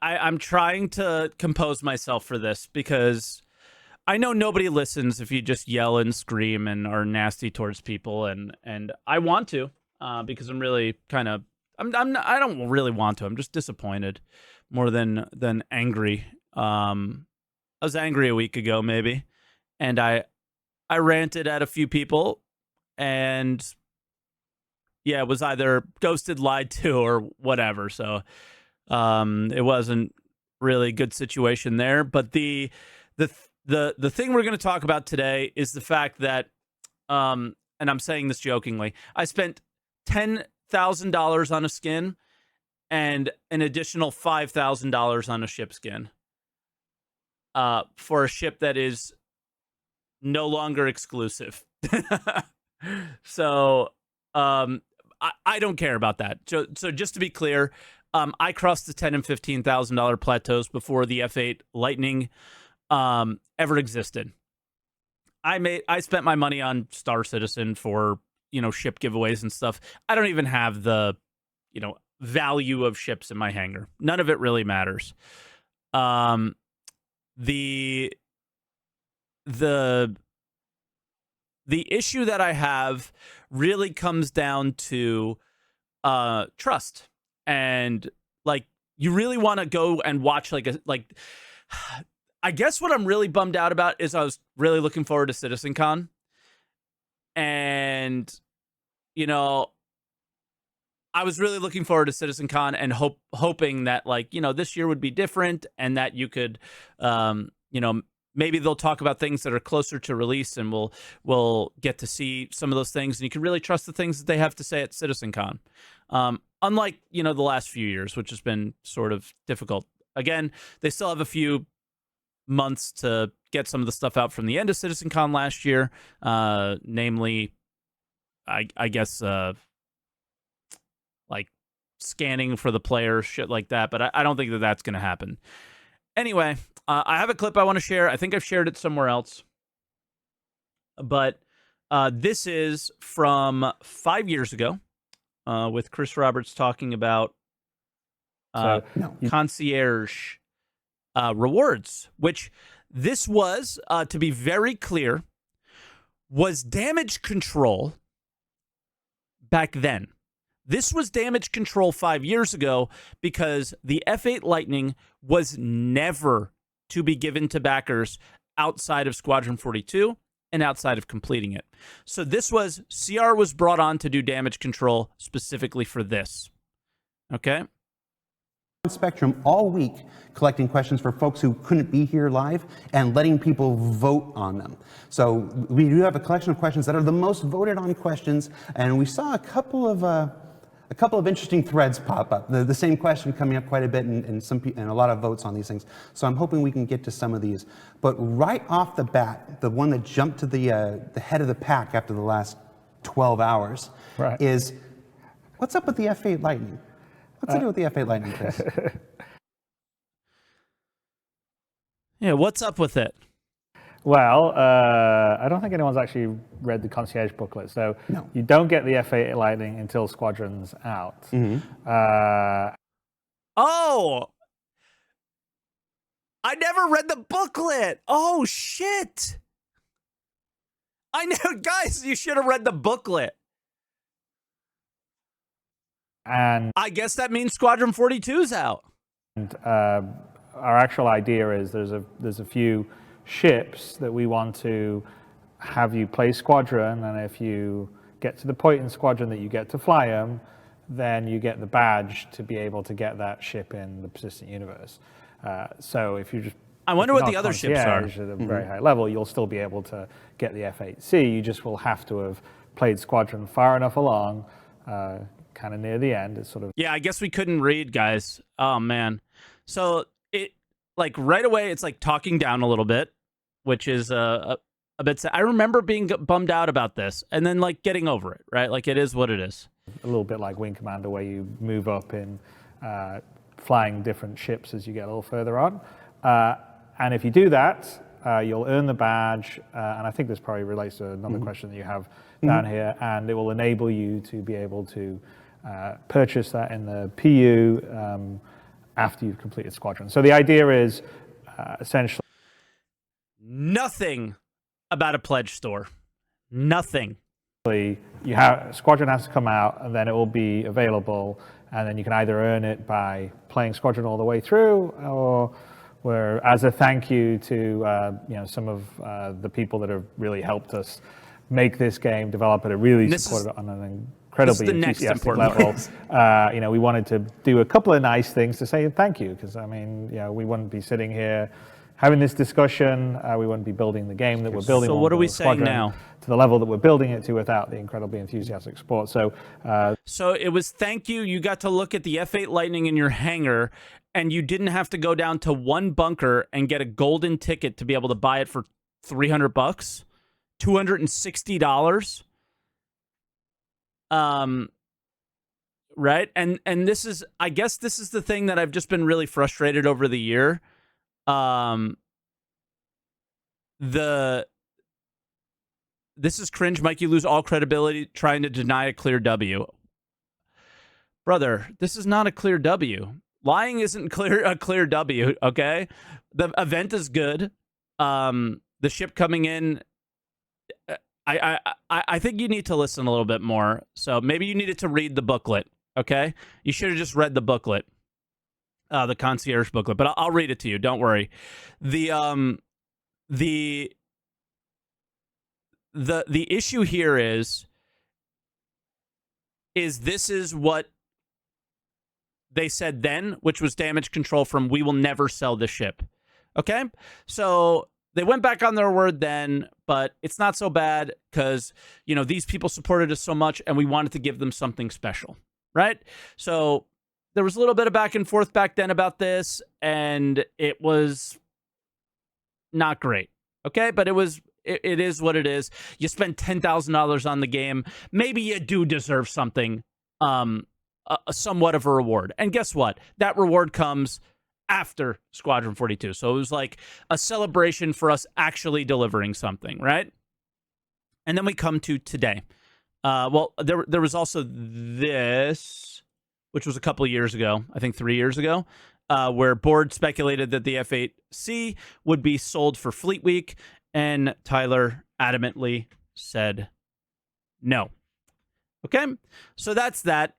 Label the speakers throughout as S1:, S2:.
S1: I'm trying to compose myself for this because I know nobody listens if you just yell and scream and are nasty towards people, and I want to because I'm really kind of I don't really want to. I'm just disappointed more than angry. I was angry a week ago maybe, and I ranted at a few people, and yeah, it was either ghosted, lied to, or whatever. So it wasn't really a good situation there. But the the thing we're going to talk about today is the fact that, and I'm saying this jokingly, I spent $10,000 on a skin and an additional $5,000 on a ship skin for a ship that is no longer exclusive. So I don't care about that. So just to be clear, I crossed the $10,000 and $15,000 plateaus before the F8 Lightning ever existed. I spent my money on Star Citizen for, ship giveaways and stuff. I don't even have the, value of ships in my hangar. None of it really matters. The issue that I have really comes down to trust. And like, you really want to go and watch I guess what I'm really bummed out about is I was really looking forward to CitizenCon. And, I was really looking forward to CitizenCon and hoping that this year would be different and that you could, maybe they'll talk about things that are closer to release and we'll get to see some of those things. And you can really trust the things that they have to say at CitizenCon. Unlike, the last few years, which has been sort of difficult. Again, they still have a few months to get some of the stuff out from the end of CitizenCon last year. Namely, I guess, like scanning for the players, shit like that. But I don't think that that's going to happen. Anyway, I have a clip I want to share. I think I've shared it somewhere else. But this is from 5 years ago with Chris Roberts talking about concierge rewards, which this was, to be very clear, was damage control back then. This was damage control 5 years ago because the F8 Lightning was never to be given to backers outside of Squadron 42 and outside of completing it. So CR was brought on to do damage control specifically for this. Okay?
S2: Spectrum all week collecting questions for folks who couldn't be here live and letting people vote on them. So we do have a collection of questions that are the most voted on questions, and we saw a couple of interesting threads pop up. The same question coming up quite a bit, and a lot of votes on these things. So I'm hoping we can get to some of these. But right off the bat, the one that jumped to the head of the pack after the last 12 hours is, what's up with the F8 Lightning? What's to do with the F8 Lightning, Chris?
S1: Yeah, what's up with it?
S3: Well, I don't think anyone's actually read the concierge booklet. So you don't get the F8 Lightning until Squadron's out.
S1: Oh! I never read the booklet! Oh, shit! I know, guys, you should have read the booklet.
S3: And
S1: I guess that means Squadron 42's out.
S3: And our actual idea is there's a few ships that we want to have you play Squadron, and if you get to the point in Squadron that you get to fly them, then you get the badge to be able to get that ship in the persistent universe. So if you just
S1: I wonder what the other ships are.
S3: At a very high level, you'll still be able to get the F8C. You just will have to have played Squadron far enough along, kind of near the end. It's sort of
S1: I guess we couldn't read, guys. Oh man. So it right away it's talking down a little bit, which is a bit sad. I remember being bummed out about this and then getting over it, right? It is what it is.
S3: A little bit like Wing Commander, where you move up in flying different ships as you get a little further on. And if you do that, you'll earn the badge. And I think this probably relates to another question that you have down here. And it will enable you to be able to purchase that in the PU after you've completed Squadron. So the idea is essentially
S1: Nothing about a pledge store. Nothing.
S3: Squadron has to come out, and then it will be available, and then you can either earn it by playing Squadron all the way through, or where as a thank you to some of the people that have really helped us make this game, develop it, really supported it on an incredibly enthusiastic level. We wanted to do a couple of nice things to say thank you, because we wouldn't be sitting here having this discussion. We wouldn't be building the game that we're building.
S1: So what are we saying now?
S3: To the level that we're building it to without the incredibly enthusiastic support. So
S1: it was thank you. You got to look at the F8 Lightning in your hangar, and you didn't have to go down to one bunker and get a golden ticket to be able to buy it for $300, $260. Right? And this is, I guess this is the thing that I've just been really frustrated over the year. This is cringe, Mike. You lose all credibility trying to deny a clear W. Brother, this is not a clear W. Lying isn't a clear W, okay? The event is good. The ship coming in, I think you need to listen a little bit more. So maybe you needed to read the booklet, okay? You should have just read the booklet, the concierge booklet. But I'll read it to you. Don't worry. The issue here is this is what they said then, which was damage control from we will never sell the ship. Okay? So they went back on their word then, but it's not so bad because, these people supported us so much and we wanted to give them something special, right? So there was a little bit of back and forth back then about this, and it was not great. Okay? But it is what it is. You spend $10,000 on the game. Maybe you do deserve something, somewhat of a reward. And guess what? That reward comes after Squadron 42. So it was like a celebration for us actually delivering something, right? And then we come to today. There was also this, which was a couple of years ago, I think 3 years ago, where Board speculated that the F8C would be sold for Fleet Week, and Tyler adamantly said no. Okay? So that's that.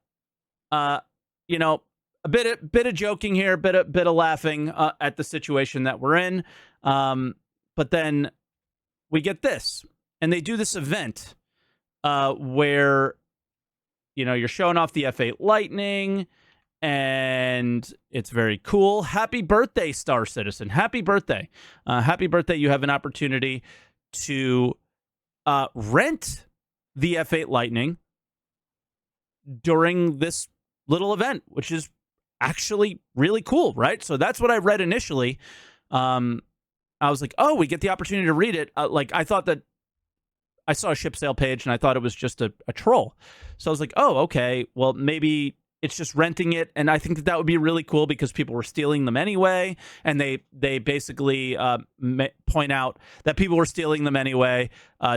S1: A bit of joking here, bit of laughing at the situation that we're in. But then we get this, and they do this event where you're showing off the F8 Lightning, and it's very cool. Happy birthday, Star Citizen. Happy birthday. Happy birthday. You have an opportunity to rent the F8 Lightning during this little event, which is actually really cool, right? So that's what I read initially. I was like, oh, we get the opportunity to read it. I thought that I saw a ship sale page, and I thought it was just a troll. So I was like, oh, okay, well, maybe it's just renting it. And I think that would be really cool because people were stealing them anyway. And they basically point out that people were stealing them anyway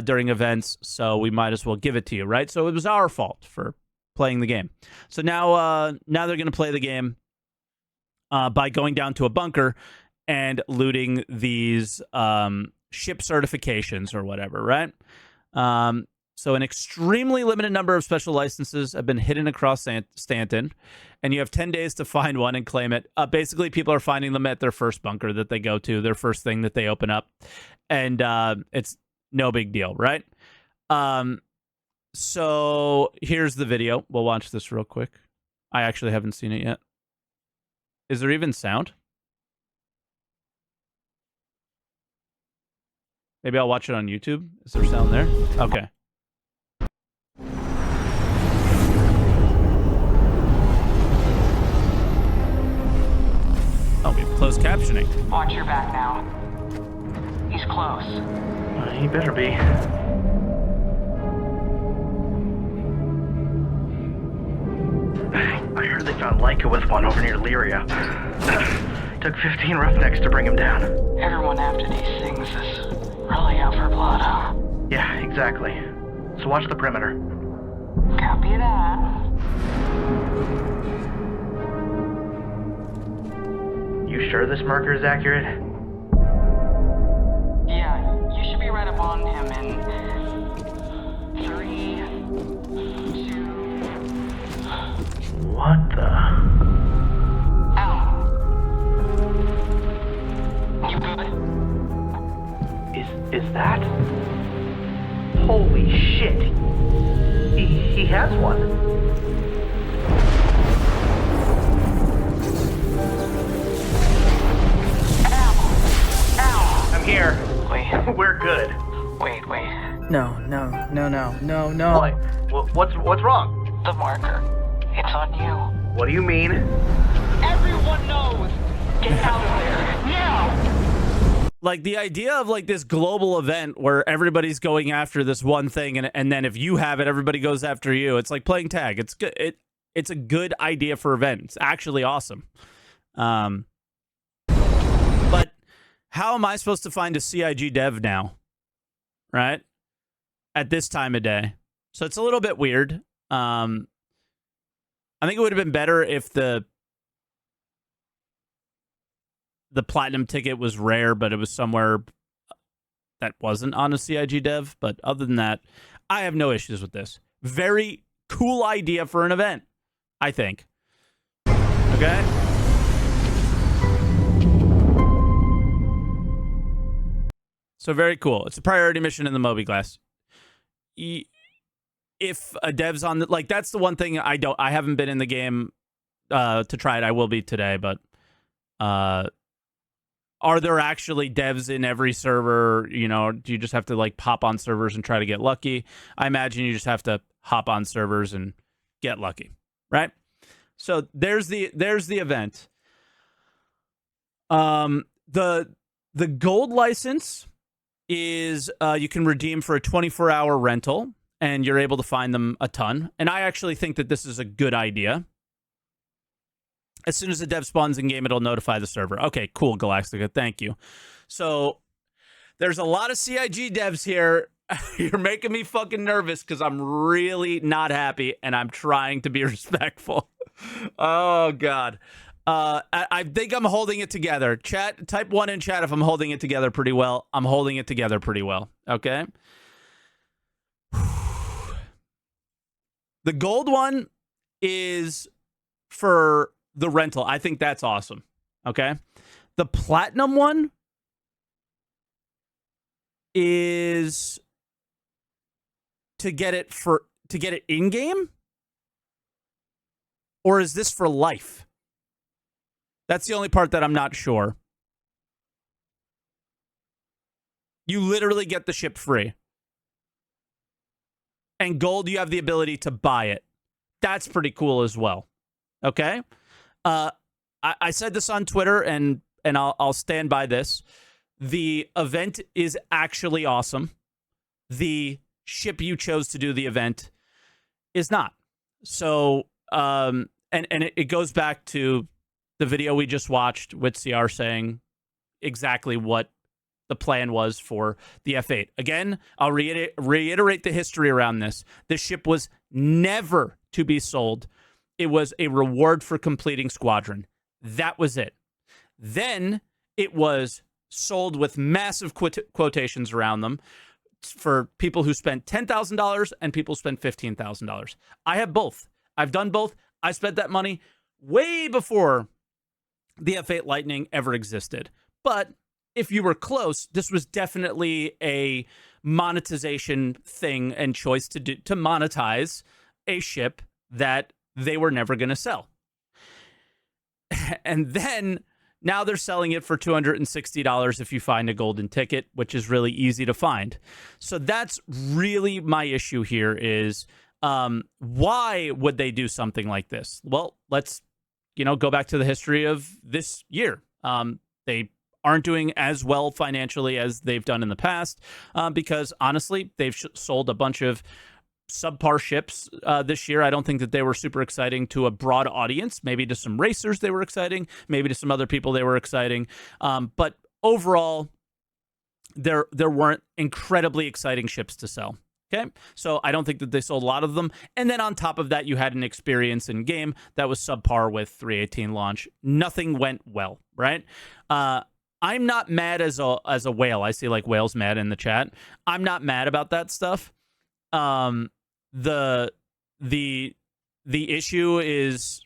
S1: during events. So we might as well give it to you, right? So it was our fault for playing the game. So now they're going to play the game by going down to a bunker and looting these ship certifications or whatever, right? So an extremely limited number of special licenses have been hidden across Stanton, and you have 10 days to find one and claim it. Basically, people are finding them at their first bunker that they go to, their first thing that they open up, and it's no big deal, right? So here's the video. We'll watch this real quick. I actually haven't seen it yet. Is there even sound? Maybe I'll watch it on YouTube. Is there sound there? Okay. Oh, we have closed captioning.
S4: Watch your back now. He's close.
S5: He better be. I heard they found Leica with one over near Lyria. Took 15 roughnecks to bring him down.
S4: Everyone after these things is really out for blood, huh?
S5: Yeah, exactly. So watch the perimeter.
S4: Copy that.
S5: You sure this marker is accurate?
S4: Yeah, you should be right up on him in 3, 2...
S5: What the?
S4: Ow. You good?
S5: Is that? Holy shit! He has one.
S4: Ow. Ow.
S5: I'm here.
S4: Wait,
S5: We're good.
S4: wait.
S6: No.
S5: What's wrong?
S4: The marker. It's on you.
S5: What do you mean?
S4: Everyone knows! Get out of there, now!
S1: Like the idea of like this global event where everybody's going after this one thing, and then if you have it, everybody goes after you. It's like playing tag. It's good. It's a good idea for event. It's actually awesome. But how am I supposed to find a CIG dev now? Right? At this time of day. So it's a little bit weird. I think it would have been better if the platinum ticket was rare, but it was somewhere that wasn't on a CIG dev. But other than that, I have no issues with this. Very cool idea for an event, I think. Okay? So very cool. It's a priority mission in the Moby Glass. If a dev's on the, like, that's the one thing I haven't been in the game to try it. I will be today, but are there actually devs in every server? You know, do you just have to like pop on servers and try to get lucky? I imagine you just have to hop on servers and get lucky, right? So there's the event. The gold license is you can redeem for a 24-hour rental, and you're able to find them a ton. And I actually think that this is a good idea. As soon as the dev spawns in game, it'll notify the server. Okay, cool, Galactica. Thank you. So there's a lot of CIG devs here. You're making me fucking nervous because I'm really not happy, and I'm trying to be respectful. Oh, God. I think I'm holding it together. Chat, type 1 in chat if I'm holding it together pretty well. I'm holding it together pretty well. Okay? The gold one is for the rental. I think that's awesome. Okay? The platinum one is to get it in game? Or is this for life? That's the only part that I'm not sure. You literally get the ship free. And gold, you have the ability to buy it. That's pretty cool as well. Okay? I said this on Twitter, and I'll stand by this. The event is actually awesome. The ship you chose to do the event is not. So, and it goes back to the video we just watched with CR saying exactly what the plan was for the F8. Again, I'll reiterate the history around this. This ship was never to be sold. It was a reward for completing Squadron. That was it. Then it was sold with massive quotations around them for people who spent $10,000 and people who spent $15,000. I have both. I've done both. I spent that money way before the F8 Lightning ever existed. But if you were close, this was definitely a monetization thing and choice to monetize a ship that they were never going to sell. And then now they're selling it for $260 if you find a golden ticket, which is really easy to find. So that's really my issue here is why would they do something like this? Well, let's go back to the history of this year. They aren't doing as well financially as they've done in the past because, honestly, they've sold a bunch of subpar ships this year. I don't think that they were super exciting to a broad audience. Maybe to some racers they were exciting. Maybe to some other people they were exciting. But overall, there weren't incredibly exciting ships to sell. Okay, so I don't think that they sold a lot of them. And then on top of that, you had an experience in game that was subpar with 318 launch. Nothing went well, right? I'm not mad as a whale. I see like whales mad in the chat. I'm not mad about that stuff. The issue is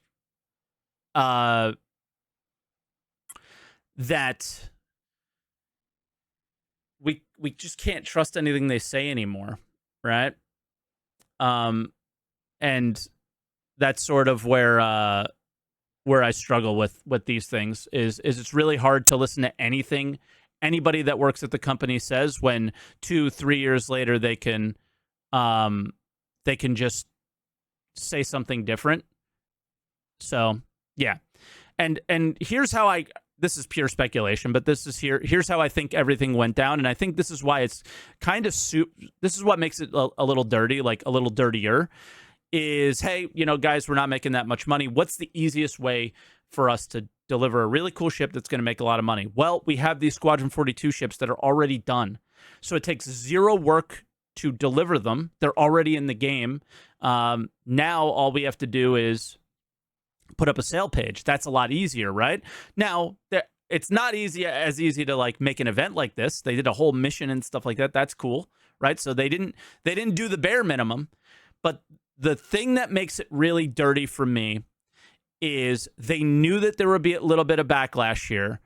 S1: that we just can't trust anything they say anymore. Right. And that's sort of where I struggle with these things is it's really hard to listen to anything anybody that works at the company says when 2-3 years later they can just say something different. So yeah. And here's how this is pure speculation, but here's how I think everything went down. And I think this is why it's kind of this is what makes it a little dirty, like a little dirtier, is, hey, guys, we're not making that much money. What's the easiest way for us to deliver a really cool ship that's going to make a lot of money? Well, we have these Squadron 42 ships that are already done. So it takes zero work to deliver them. They're already in the game. Now all we have to do is put up a sale page. That's a lot easier, right? Now, it's not as easy to like make an event like this. They did a whole mission and stuff like that. That's cool, right? So they didn't do the bare minimum. But the thing that makes it really dirty for me is they knew that there would be a little bit of backlash here.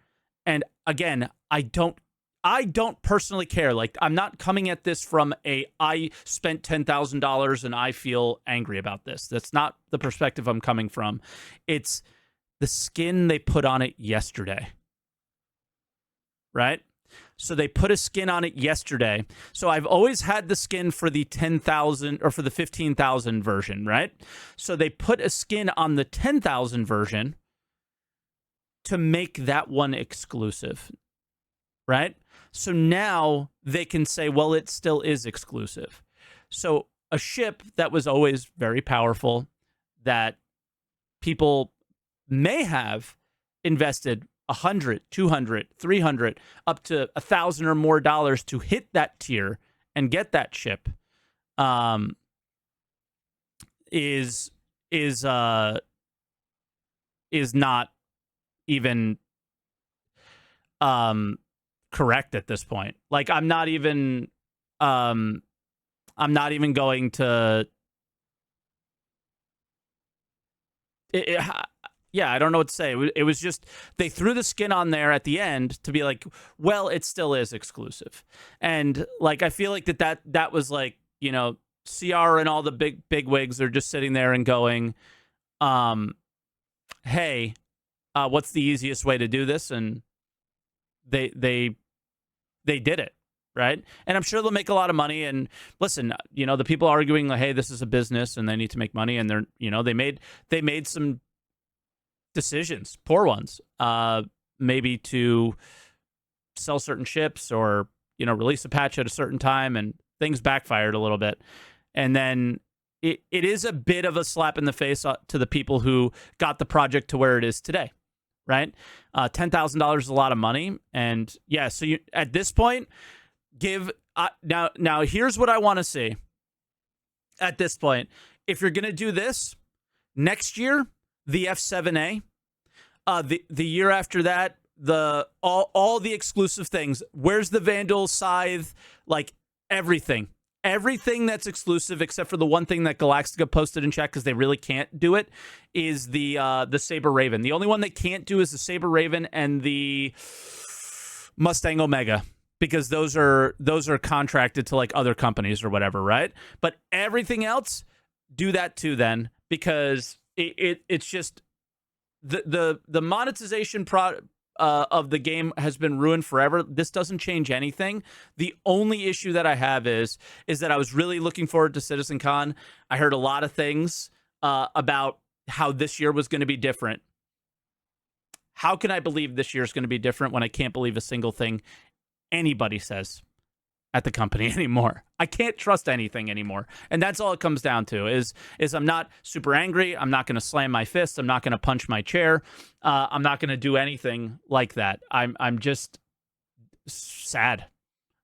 S1: And again, I don't personally care. Like, I'm not coming at this from I spent $10,000 and I feel angry about this. That's not the perspective I'm coming from. It's the skin they put on it yesterday. Right? So they put a skin on it yesterday. So I've always had the skin for the 10,000 or for the 15,000 version, right? So they put a skin on the 10,000 version to make that one exclusive, right? So now they can say, well, it still is exclusive. So a ship that was always very powerful, that people may have invested $100, $200, $300, up to $1,000 or more to hit that tier and get that ship, is not even correct at this point. Like, I'm not even going to. Yeah, I don't know what to say. It was just, they threw the skin on there at the end to be like, well, it still is exclusive. And like, I feel like that was like, CR and all the big wigs are just sitting there and going, hey, what's the easiest way to do this? And they did it, right? And I'm sure they'll make a lot of money. And listen, the people arguing like, hey, this is a business and they need to make money, and they made some decisions, poor ones, maybe to sell certain ships or release a patch at a certain time, and things backfired a little bit. And then it is a bit of a slap in the face to the people who got the project to where it is today, right? $10,000 is a lot of money. And yeah, so you, at this point, now here's what I want to see. At this point, if you're going to do this next year, the F7A, the year after that, all the exclusive things. Where's the Vandal, Scythe, like everything that's exclusive, except for the one thing that Galactica posted in chat because they really can't do it, is the Saber Raven. The only one they can't do is the Saber Raven and the Mustang Omega, because those are contracted to like other companies or whatever, right? But everything else, do that too then, because it's just the monetization of the game has been ruined forever. This doesn't change anything. The only issue that I have is that I was really looking forward to CitizenCon. I heard a lot of things about how this year was going to be different. How can I believe this year is going to be different when I can't believe a single thing anybody says at the company anymore? I can't trust anything anymore. And that's all it comes down to is I'm not super angry. I'm not going to slam my fist. I'm not going to punch my chair. I'm not going to do anything like that. I'm just sad.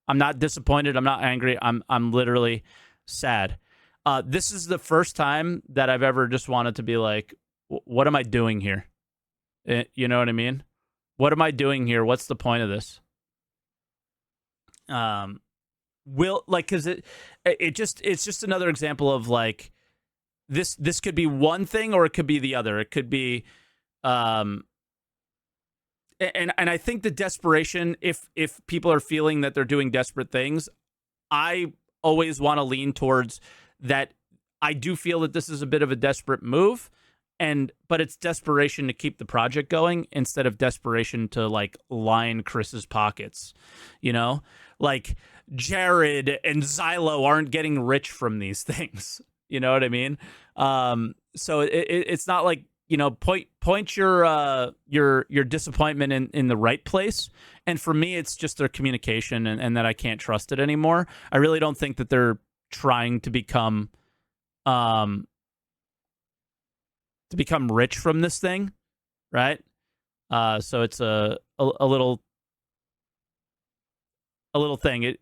S1: I'm not disappointed. I'm not angry. I'm literally sad. This is the first time that I've ever just wanted to be like, what am I doing here? You know what I mean? What am I doing here? What's the point of this? Because it's just another example of like this could be one thing or it could be the other. It could be, and I think the desperation, if people are feeling that they're doing desperate things, I always want to lean towards that. I do feel that this is a bit of a desperate move, but it's desperation to keep the project going instead of desperation to like line Chris's pockets. You know, like Jared and Xylo aren't getting rich from these things. You know what I mean? So it's not like, you know, point your disappointment in the right place. And for me, it's just their communication and that I can't trust it anymore. I really don't think that they're trying to become rich from this thing, right? So it's a little thing. It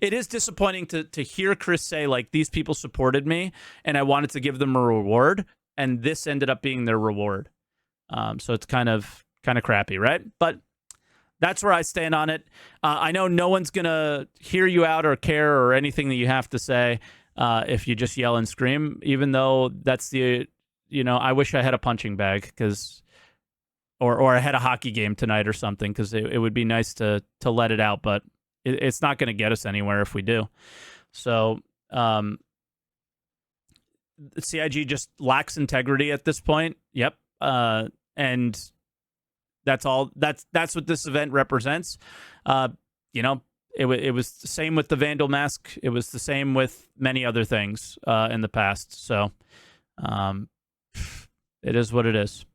S1: is disappointing to hear Chris say like, these people supported me and I wanted to give them a reward, and this ended up being their reward. So it's kind of crappy, right? But that's where I stand on it. I know no one's gonna hear you out or care or anything that you have to say if you just yell and scream, even though that's the, you know, I wish I had a punching bag or I had a hockey game tonight or something, because it would be nice to let it out, but it's not going to get us anywhere if we do. So CIG just lacks integrity at this point. Yep. And that's all. That's what this event represents. You know, it was the same with the Vandal mask. It was the same with many other things in the past. So it is what it is.